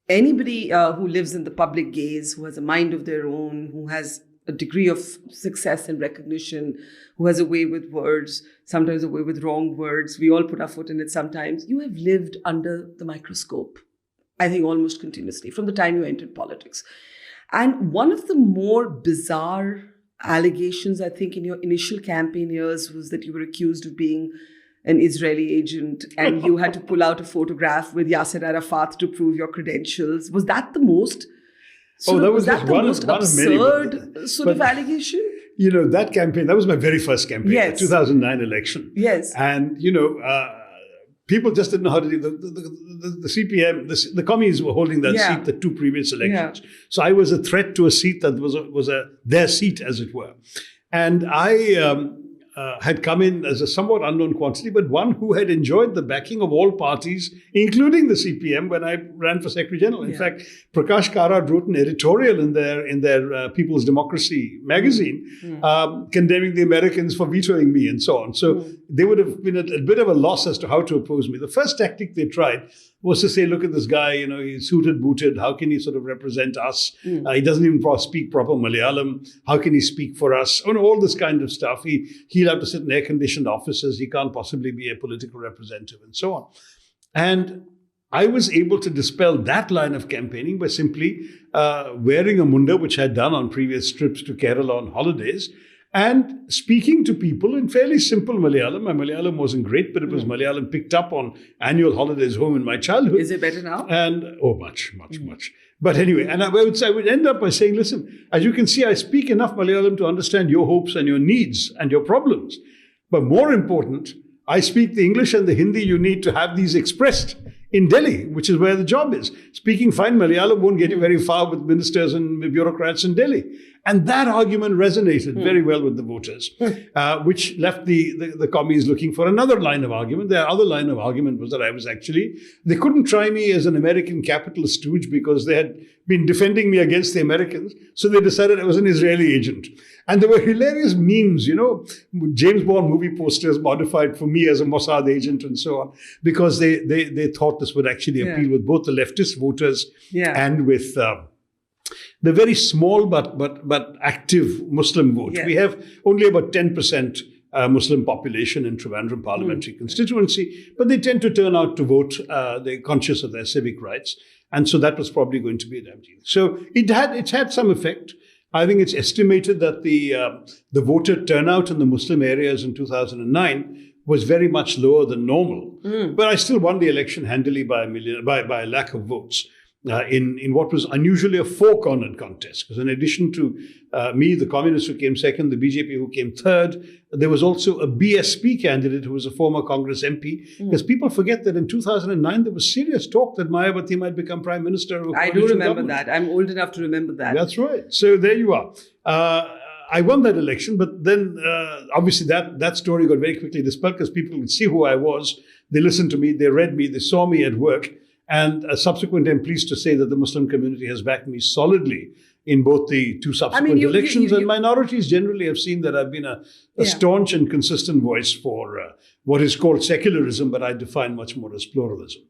anybody who lives in the public gaze, who has a mind of their own, who has a degree of success and recognition, who has a way with words, sometimes a way with wrong words. We all put our foot in it sometimes. You have lived under the microscope, I think, almost continuously from the time you entered politics. And one of the more bizarre allegations, I think, in your initial campaign years was that you were accused of being an Israeli agent and you had to pull out a photograph with Yasser Arafat to prove your credentials. Was that the most... was that the most absurd sort of allegation? You know, that campaign, that was my very first campaign, the 2009 election. Yes. And, you know, people just didn't know how to do the CPM, the commies were holding that seat the two previous elections. Yeah. So I was a threat to a seat that was their seat, as it were. And I had come in as a somewhat unknown quantity, but one who had enjoyed the backing of all parties, including the CPM, when I ran for Secretary General. In fact, Prakash Karad wrote an editorial in their People's Democracy magazine, condemning the Americans for vetoing me and so on. So they would have been at a bit of a loss as to how to oppose me. The first tactic they tried was to say, look at this guy, you know, he's suited, booted. How can he sort of represent us? He doesn't even speak proper Malayalam. How can he speak for us? Oh, no, all this kind of stuff. He'll have to sit in air-conditioned offices. He can't possibly be a political representative and so on. And I was able to dispel that line of campaigning by simply wearing a munda, which I had done on previous trips to Kerala on holidays, and speaking to people in fairly simple Malayalam. My Malayalam wasn't great, but it was Malayalam picked up on annual holidays home in my childhood. Is it better now? And, much. But anyway, and I would end up by saying, listen, as you can see, I speak enough Malayalam to understand your hopes and your needs and your problems. But more important, I speak the English and the Hindi you need to have these expressed in Delhi, which is where the job is. Speaking fine Malayalam won't get you very far with ministers and bureaucrats in Delhi. And that argument resonated very well with the voters, which left the commies looking for another line of argument. Their other line of argument was that I was they couldn't try me as an American capitalist stooge because they had been defending me against the Americans. So they decided I was an Israeli agent. And there were hilarious memes, you know, James Bond movie posters modified for me as a Mossad agent and so on, because they thought this would actually appeal with both the leftist voters and with the very small but active Muslim vote. Yeah. We have only about 10% Muslim population in Trivandrum parliamentary constituency, but they tend to turn out to vote. They're conscious of their civic rights. And so that was probably going to be an empty. So it's had some effect. I think it's estimated that the voter turnout in the Muslim areas in 2009 was very much lower than normal. But I still won the election handily by a lack of votes. In what was unusually a four-cornered contest. Because in addition to me, the communists who came second, the BJP who came third, there was also a BSP candidate who was a former Congress MP. Because people forget that in 2009, there was serious talk that Mayawati might become Prime Minister of a I do remember that. I'm old enough to remember that. That's right. So there you are. I won that election, but then obviously that story got very quickly dispelled because people could see who I was. They listened to me, they read me, they saw me at work. And subsequently, I'm pleased to say that the Muslim community has backed me solidly in both the two subsequent elections. And minorities generally have seen that I've been a staunch and consistent voice for what is called secularism, but I define much more as pluralism.